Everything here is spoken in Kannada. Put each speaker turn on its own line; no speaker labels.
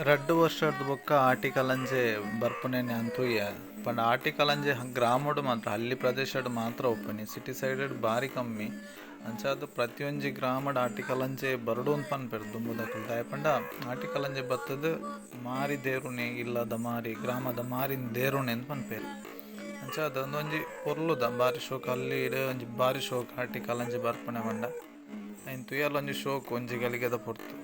ರಡ್ಡು ವರ್ಷದ ಬೊಕ್ಕ ಆಟಿ ಕಲಂಜೆ ಬರ್ಪುನೆನೆ ಅಂತೂಯ ಪಂಡ ಆಟಿ ಕಲಂಜೆ ಗ್ರಾಮಡ್ ಮಾತ್ರ ಹಳ್ಳಿ ಪ್ರದೇಶಡ್ ಮಾತ್ರ ಒಪ್ಪುನಿ ಸಿಟಿ ಸೈಡ್ ಬಾರಿ ಕಮ್ಮಿ ಅಂಚಾದ್ ಪ್ರತಿಯೊಂಜಿ ಗ್ರಾಮಡ್ ಆಟಿ ಕಲಂಜೆ ಬರಡು ಅಂತ ಪನ್ಪೆರ್ ದುಂಬುದಕ್ಕಲ್ ದಾಯಪಂಡ ಆಟಿ ಕಲಂಜೆ ಬತ್ತದ ಮಾರಿ ದೇರುನೆ ಇಲ್ಲದ ಮಾರಿ ಗ್ರಾಮದ ಮಾರಿನ ದೇರುನೆ ಅಂತ ಪನ್ಪೇರು ಅಂಚಾದ್ ಒಂದೊಂಜಿ ಪೊರ್ಲುದ ಬಾರಿ ಶೋಕ ಅಲ್ಲಿ ಒಂಜಿ ಬಾರಿ ಶೋಕ ಆಟಿ ಕಲಂಜೆ ಬರ್ಪುನೆ ಪಂಡ ಐನ್ ತುಯಲ್ ಒಂಜಿ ಶೋಕ್ ಒಂಜಿ ಗಳಿಗೆದ ಪೊರ್ತು